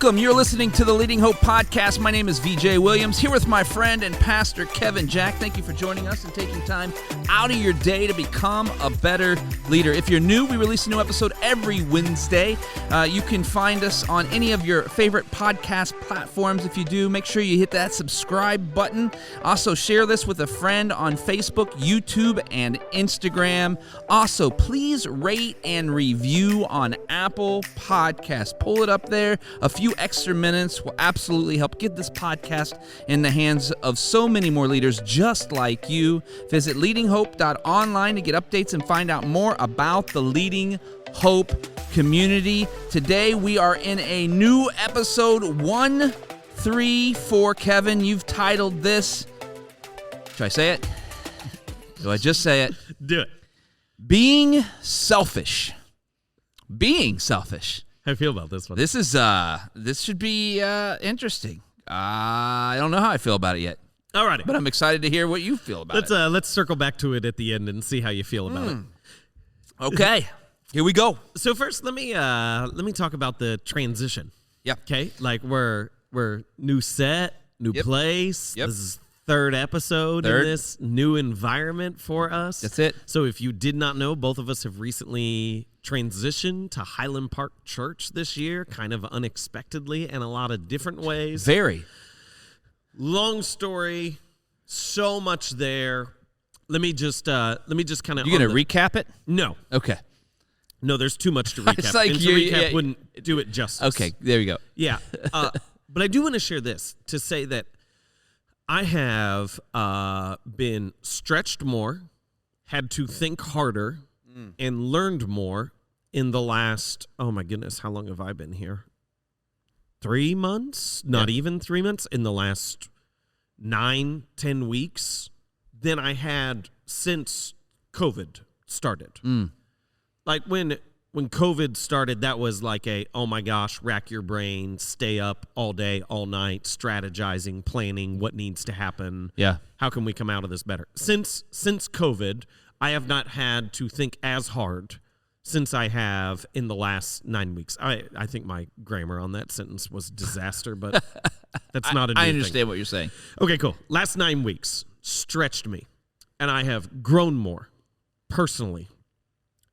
Welcome. You're listening to the Leading Hope Podcast. My name is VJ Williams, here with my friend and pastor Kevin Jack. Thank you for joining us and taking time out of your day to become a better leader. If you're new, we release a new episode every Wednesday. You can find us on any of your favorite podcast platforms. If you do, make sure you hit that subscribe button. Also, share this with a friend on Facebook, YouTube, and Instagram. Also, please rate and review on Apple Podcasts. Pull it up there. A few extra minutes will absolutely help get this podcast in the hands of so many more leaders just like you. Visit leadinghope.online to get updates and find out more about the Leading Hope community. Today we are in a new episode 134. Kevin, you've titled this, should I say it? Do I just say it? Do it. Being selfish. Being selfish. How do you feel about this one? This should be interesting. I don't know how I feel about it yet. All right, but I'm excited to hear what you feel about it. Let's circle back to it at the end and see how you feel about it. Okay, here we go. So first, let me talk about the transition. Yeah. Okay. Like we're new set, new place. Yep. This is third episode in this new environment for us. That's it. So if you did not know, both of us have recently transitioned to Highland Park Church this year, kind of unexpectedly in a lot of different ways. Very. Long story, so much there. Let me just kind of. You gonna recap it? No. Okay. No, there's too much to recap. It's like and to recap wouldn't do it justice. Okay, there we go. Yeah. But I do want to share this to say that I have been stretched more, had to think harder, and learned more in the last, oh my goodness, how long have I been here? 3 months? Not even 3 months. In the last 9-10 weeks than I had since COVID started. Like when COVID started, that was like oh my gosh, rack your brain, stay up all day, all night, strategizing, planning what needs to happen. Yeah. How can we come out of this better? Since COVID, I have not had to think as hard since I have in the last 9 weeks. I think my grammar on that sentence was disaster, but that's not a new I thing. understand what you're saying. Okay, cool. Last 9 weeks stretched me, and I have grown more personally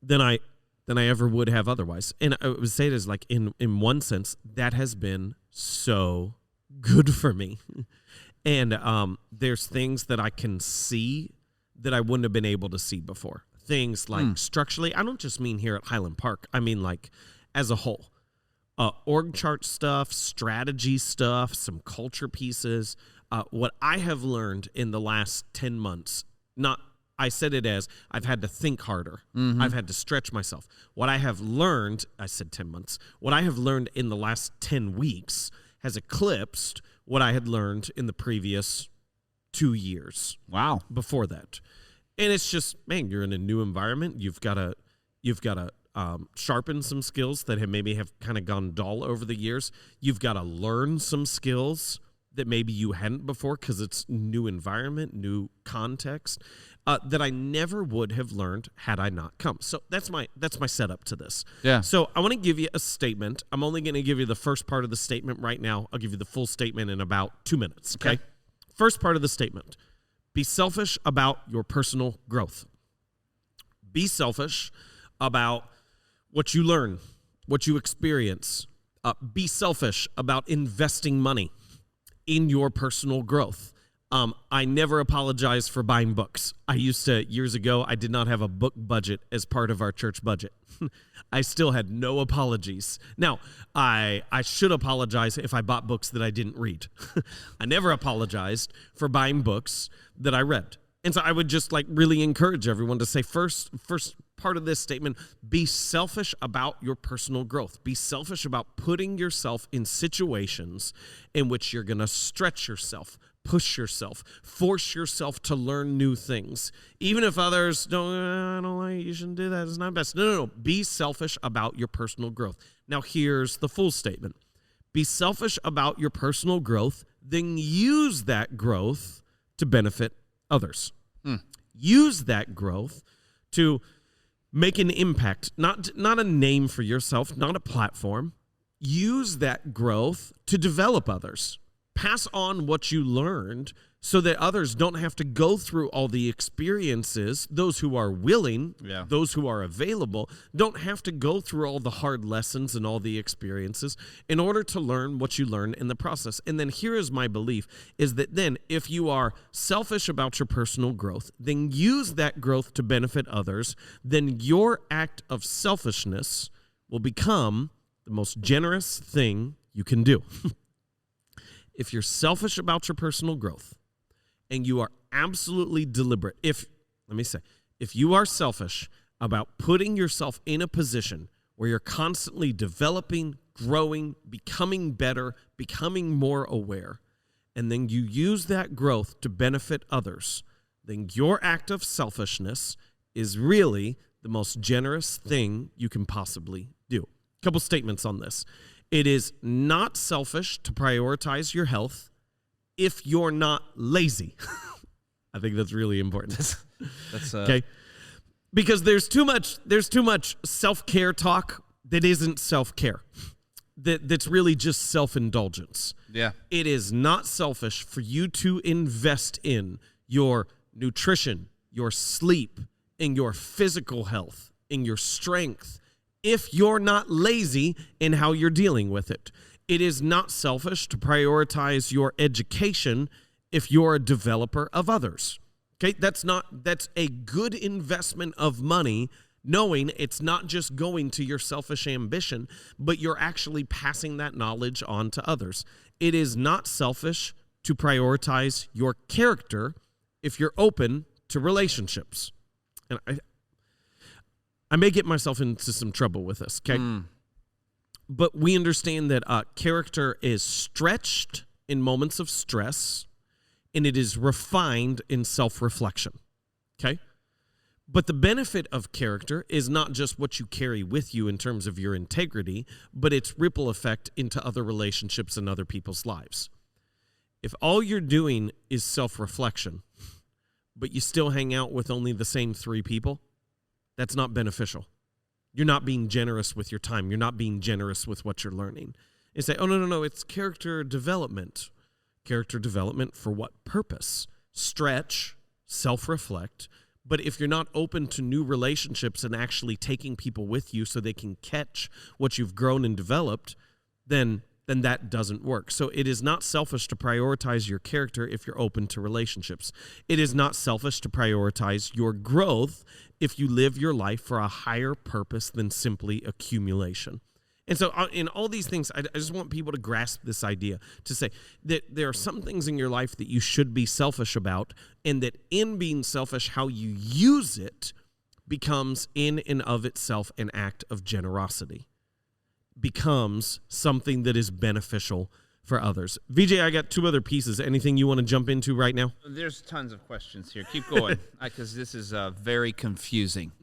than I ever would have otherwise. And I would say it as like in one sense, that has been so good for me. And there's things that I can see that I wouldn't have been able to see before. Things like structurally, I don't just mean here at Highland Park. I mean like as a whole. Org chart stuff, strategy stuff, some culture pieces. What I have learned in the last 10 months, I said it as I've had to think harder. I've had to stretch myself. What I have learned, I said 10 months, what I have learned in the last 10 weeks has eclipsed what I had learned in the previous 2 years. Wow. Before that. And it's just, man, you're in a new environment. You've got to sharpen some skills that have kind of gone dull over the years. You've got to learn some skills that maybe you hadn't before because it's new environment, new context. That I never would have learned had I not come. So that's my setup to this. Yeah. So I want to give you a statement. I'm only going to give you the first part of the statement right now. I'll give you the full statement in about 2 minutes. Okay. First part of the statement: be selfish about your personal growth. Be selfish about what you learn, what you experience. Be selfish about investing money in your personal growth. I never apologize for buying books. Years ago, I did not have a book budget as part of our church budget. I still had no apologies. Now, I should apologize if I bought books that I didn't read. I never apologized for buying books that I read. And so I would just really encourage everyone to say first part of this statement, be selfish about your personal growth. Be selfish about putting yourself in situations in which you're going to stretch yourself, push yourself, force yourself to learn new things. Even if others I don't like it, you shouldn't do that, it's not best. No. Be selfish about your personal growth. Now here's the full statement. Be selfish about your personal growth, then use that growth to benefit others. Use that growth to make an impact, not a name for yourself, not a platform. use that growth to develop others. Pass on what you learned so that others don't have to go through all the experiences. Those who are willing, those who are available, don't have to go through all the hard lessons and all the experiences in order to learn what you learn in the process. And then here is my belief, is that then if you are selfish about your personal growth, then use that growth to benefit others, then your act of selfishness will become the most generous thing you can do. If you're selfish about your personal growth and you are absolutely deliberate, if you are selfish about putting yourself in a position where you're constantly developing, growing, becoming better, becoming more aware, and then you use that growth to benefit others, then your act of selfishness is really the most generous thing you can possibly do. A couple statements on this. It is not selfish to prioritize your health if you're not lazy. I think that's really important. That's okay. Because there's too much self-care talk that isn't self-care. That's really just self-indulgence. Yeah. It is not selfish for you to invest in your nutrition, your sleep, in your physical health, in your strength, if you're not lazy in how you're dealing with it. It is not selfish to prioritize your education if you're a developer of others. Okay, that's a good investment of money, knowing it's not just going to your selfish ambition, but you're actually passing that knowledge on to others. It is not selfish to prioritize your character if you're open to relationships. And I may get myself into some trouble with this, okay? But we understand that character is stretched in moments of stress, and it is refined in self-reflection, okay? But the benefit of character is not just what you carry with you in terms of your integrity, but its ripple effect into other relationships and other people's lives. If all you're doing is self-reflection, but you still hang out with only the same 3 people, that's not beneficial. You're not being generous with your time. You're not being generous with what you're learning. And say, oh, no, it's character development. Character development for what purpose? Stretch, self-reflect. But if you're not open to new relationships and actually taking people with you so they can catch what you've grown and developed, then that doesn't work. So it is not selfish to prioritize your character if you're open to relationships. It is not selfish to prioritize your growth if you live your life for a higher purpose than simply accumulation. And so in all these things, I just want people to grasp this idea, to say that there are some things in your life that you should be selfish about, and that in being selfish, how you use it becomes in and of itself an act of generosity, becomes something that is beneficial for others. VJ, I got 2 other pieces. Anything you want to jump into right now? There's tons of questions here. Keep going, because this is very confusing.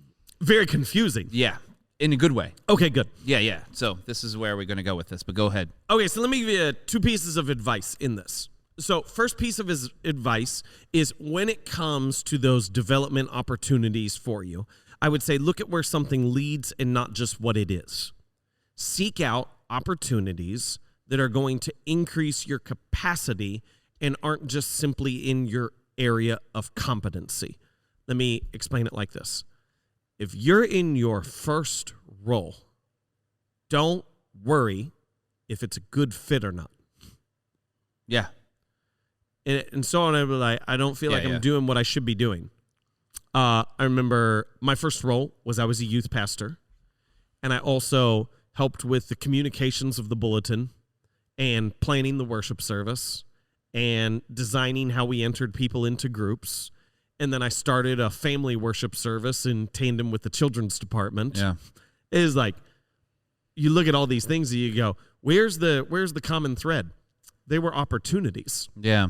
Very confusing. Yeah. In a good way. Okay, good. Yeah. So this is where we're going to go with this, but go ahead. Okay, so let me give you 2 pieces of advice in this. So first piece of his advice is when it comes to those development opportunities for you, I would say look at where something leads and not just what it is. Seek out opportunities that are going to increase your capacity and aren't just simply in your area of competency. Let me explain it like this. If you're in your first role, don't worry if it's a good fit or not. Yeah. And so on, I don't feel like I'm doing what I should be doing. I remember my first role was I was a youth pastor, and I also helped with the communications of the bulletin and planning the worship service and designing how we entered people into groups. And then I started a family worship service in tandem with the children's department. Yeah. It is like, you look at all these things and you go, where's the common thread? They were opportunities. Yeah.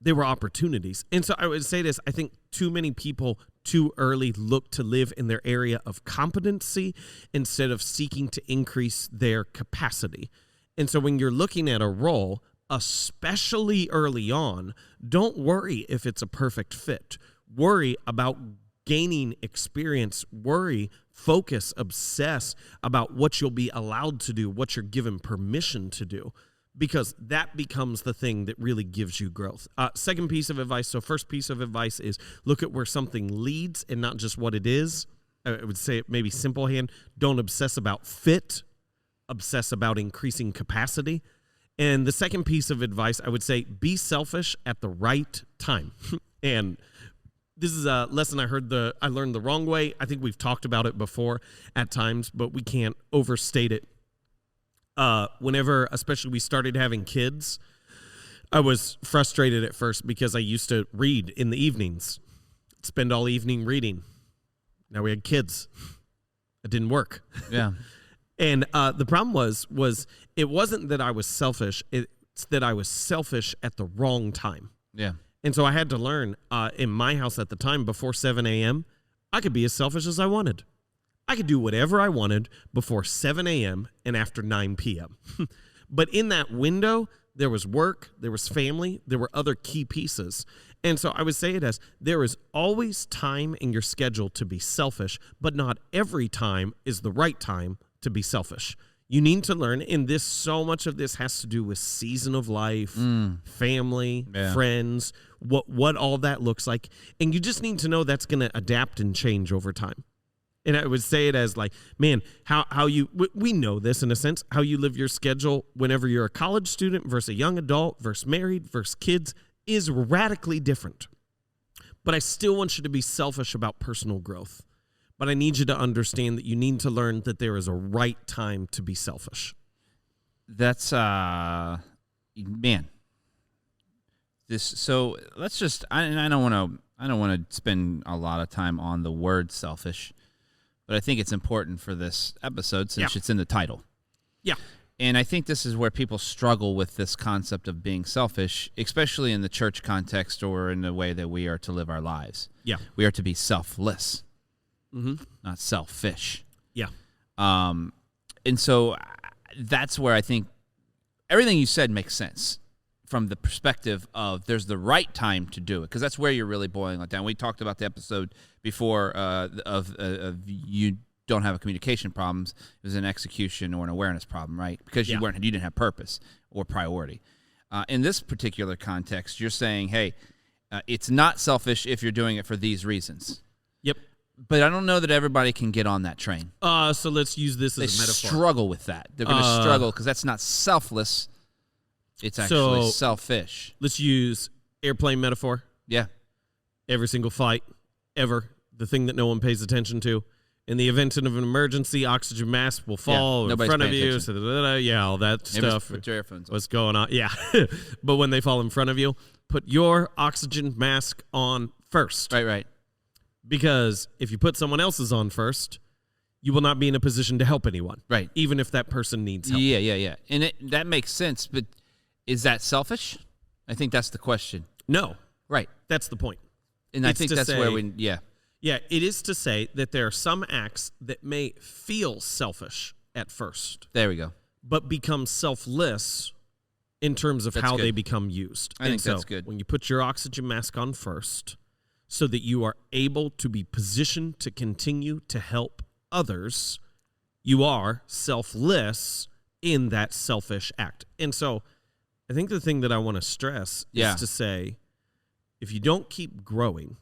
They were opportunities. And so I would say this, I think too many people too early look to live in their area of competency instead of seeking to increase their capacity. And so when you're looking at a role, especially early on, don't worry if it's a perfect fit. Worry about gaining experience, worry, focus, obsess about what you'll be allowed to do, what you're given permission to do, because that becomes the thing that really gives you growth. Second piece of advice. So first piece of advice is look at where something leads and not just what it is. I would say it maybe simple hand. Don't obsess about fit. Obsess about increasing capacity. And the second piece of advice, I would say, be selfish at the right time. And this is a lesson I learned the wrong way. I think we've talked about it before at times, but we can't overstate it. Whenever, especially we started having kids, I was frustrated at first because I used to read in the evenings, spend all evening reading. Now we had kids. It didn't work. Yeah. And the problem was it wasn't that I was selfish. It's that I was selfish at the wrong time. Yeah. And so I had to learn in my house at the time before 7 a.m., I could be as selfish as I wanted. I could do whatever I wanted before 7 a.m. and after 9 p.m. But in that window, there was work, there was family, there were other key pieces. And so I would say it as there is always time in your schedule to be selfish, but not every time is the right time to be selfish. You need to learn, and so much of this has to do with season of life, family, friends, what all that looks like. And you just need to know that's going to adapt and change over time. And I would say it as like, man, we know this in a sense, how you live your schedule whenever you're a college student versus a young adult versus married versus kids is radically different. But I still want you to be selfish about personal growth. But I need you to understand that you need to learn that there is a right time to be selfish. That's man. So let's just. I don't want to spend a lot of time on the word selfish, but I think it's important for this episode since it's in the title. Yeah. And I think this is where people struggle with this concept of being selfish, especially in the church context or in the way that we are to live our lives. Yeah. We are to be selfless. Mm-hmm. Not selfish. Yeah. And so that's where I think everything you said makes sense from the perspective of there's the right time to do it, because that's where you're really boiling it down. We talked about the episode before of you don't have a communication problems. It was an execution or an awareness problem, right? Because you didn't have purpose or priority. In this particular context, you're saying, hey, it's not selfish if you're doing it for these reasons. Yep. But I don't know that everybody can get on that train. So let's use this as a metaphor. They struggle with that. They're going to struggle because that's not selfless. It's actually selfish. Let's use airplane metaphor. Yeah. Every single flight, ever, the thing that no one pays attention to. In the event of an emergency, oxygen mask will fall in front of you. All that stuff. Put your earphones on. What's going on? Yeah. But when they fall in front of you, put your oxygen mask on first. Right. Because if you put someone else's on first, you will not be in a position to help anyone. Right. Even if that person needs help. Yeah. And that makes sense, but is that selfish? I think that's the question. No. Right. That's the point. And I think that's where we, Yeah, it is to say that there are some acts that may feel selfish at first. There we go. But become selfless in terms of how they become used. I think that's good. When you put your oxygen mask on first, so that you are able to be positioned to continue to help others, you are selfless in that selfish act. And so I think the thing that I want to stress is to say, if you don't keep growing,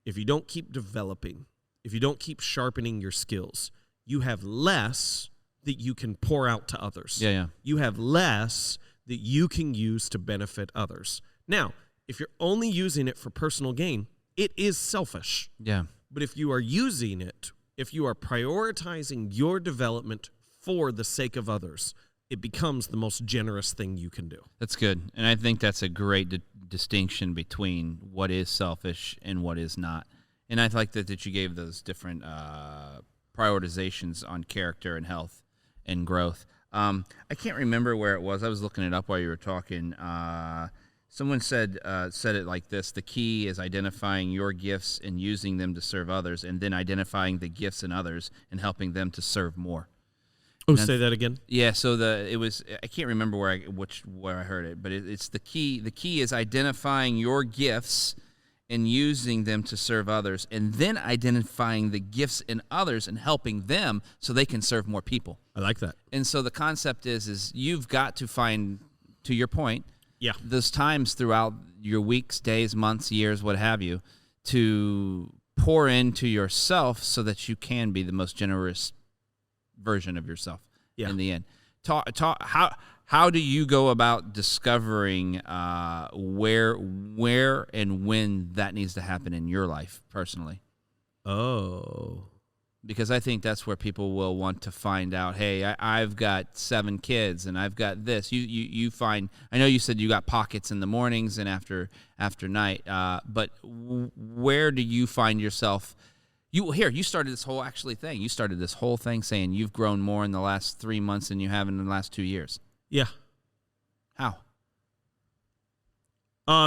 if you don't keep developing, if you don't keep sharpening your skills, you have less that you can pour out to others. Yeah. You have less that you can use to benefit others. Now, if you're only using it for personal gain, it is selfish. Yeah. But if you are using it, if you are prioritizing your development for the sake of others, it becomes the most generous thing you can do. That's good. And I think that's a great distinction between what is selfish and what is not. And I like that you gave those different prioritizations on character and health and growth. I can't remember where it was. I was looking it up while you were talking. Someone said it like this: the key is identifying your gifts and using them to serve others, and then identifying the gifts in others and helping them to serve more. Oh, say that again. Yeah, so I can't remember where I heard it, but it's the key. The key is identifying your gifts and using them to serve others, and then identifying the gifts in others and helping them so they can serve more people. I like that. And so the concept is you've got to find, to your point, Yeah. those times throughout your weeks, days, months, years, what have you, to pour into yourself so that you can be the most generous version of yourself in the end. How do you go about discovering where and when that needs to happen in your life personally? Oh. Because I think that's where people will want to find out, hey, I've got 7 kids and I've got this. You find, I know you said you got pockets in the mornings and after night, but where do you find yourself? You started this whole thing. You started this whole thing saying you've grown more in the last 3 months than you have in the last 2 years. Yeah. How?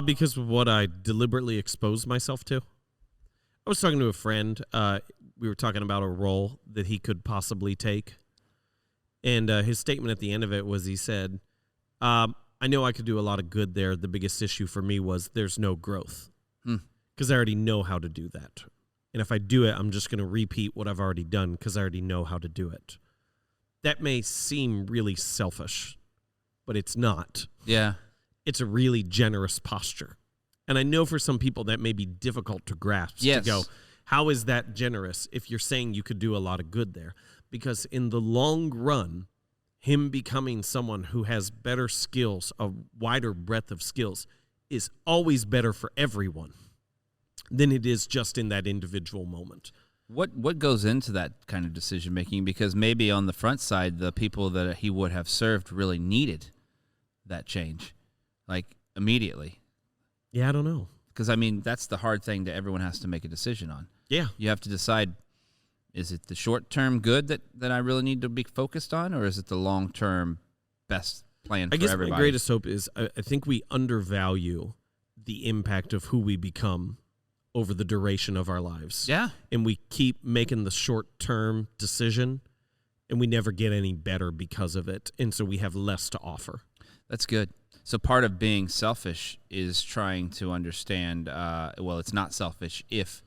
Because of what I deliberately exposed myself to. I was talking to a friend. We were talking about a role that he could possibly take. And his statement at the end of it was, he said, I know I could do a lot of good there. The biggest issue for me was there's no growth. Because I already know how to do that. And if I do it, I'm just going to repeat what I've already done because I already know how to do it. That may seem really selfish, but it's not. Yeah. It's a really generous posture. And I know for some people that may be difficult to grasp. Yes. To go, how is that generous if you're saying you could do a lot of good there? Because in the long run, him becoming someone who has better skills, a wider breadth of skills, is always better for everyone than it is just in that individual moment. What goes into that kind of decision making? Because maybe on the front side, the people that he would have served really needed that change, like immediately. Yeah, I don't know. Because, I mean, that's the hard thing that everyone has to make a decision on. Yeah. You have to decide, is it the short-term good that I really need to be focused on, or is it the long-term best plan for everybody? I guess my greatest hope is I think we undervalue the impact of who we become over the duration of our lives. Yeah. And we keep making the short-term decision, and we never get any better because of it, and so we have less to offer. That's good. So part of being selfish is trying to understand, it's not selfish if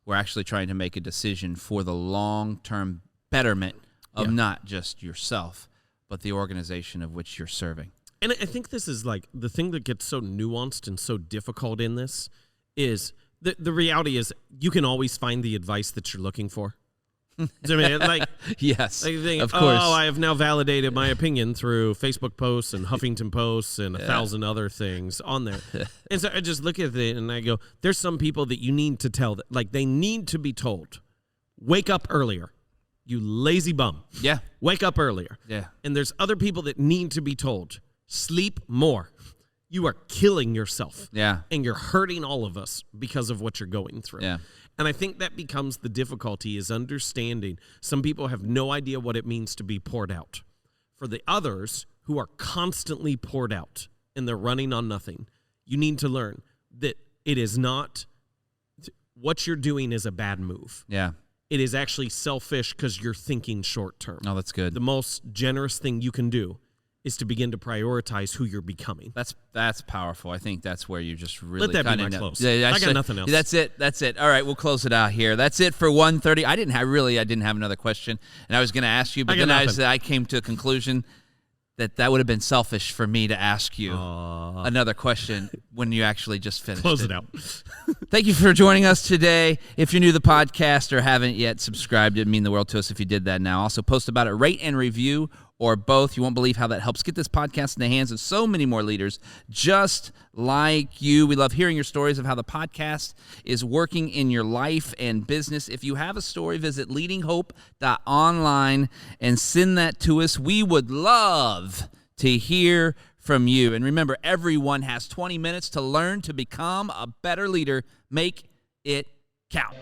we're actually trying to make a decision for the long-term betterment of not just yourself, but the organization of which you're serving. And I think this is like the thing that gets so nuanced and so difficult in this is the reality is you can always find the advice that you're looking for. I mean, like, yes, like think, of course. Oh, I have now validated my opinion through Facebook posts and Huffington Posts and 1,000 other things on there. And so I just look at it and I go, there's some people that you need to tell that, like, they need to be told, wake up earlier, you lazy bum. Yeah. Wake up earlier. Yeah. And there's other people that need to be told, sleep more. You are killing yourself. Yeah. And you're hurting all of us because of what you're going through. Yeah. And I think that becomes the difficulty is understanding some people have no idea what it means to be poured out. For the others who are constantly poured out and they're running on nothing, you need to learn that it is not what you're doing is a bad move. Yeah. It is actually selfish because you're thinking short term. Oh, that's good. The most generous thing you can do is to begin to prioritize who you're becoming. That's powerful. I think that's where you just really Let that be my know. close. Yeah, I got nothing else. That's it. All right, we'll close it out here. That's it for 1:30. I didn't have another question, and I was going to ask you, but then I came to a conclusion that would have been selfish for me to ask you another question when you actually just finished. Close it out. Thank you for joining us today. If you're new to the podcast or haven't yet subscribed, it'd mean the world to us if you did that now. Also, post about it, rate and review, or both. You won't believe how that helps get this podcast in the hands of so many more leaders just like you. We love hearing your stories of how the podcast is working in your life and business. If you have a story, visit leadinghope.online and send that to us. We would love to hear from you. And remember, everyone has 20 minutes to learn to become a better leader. Make it count.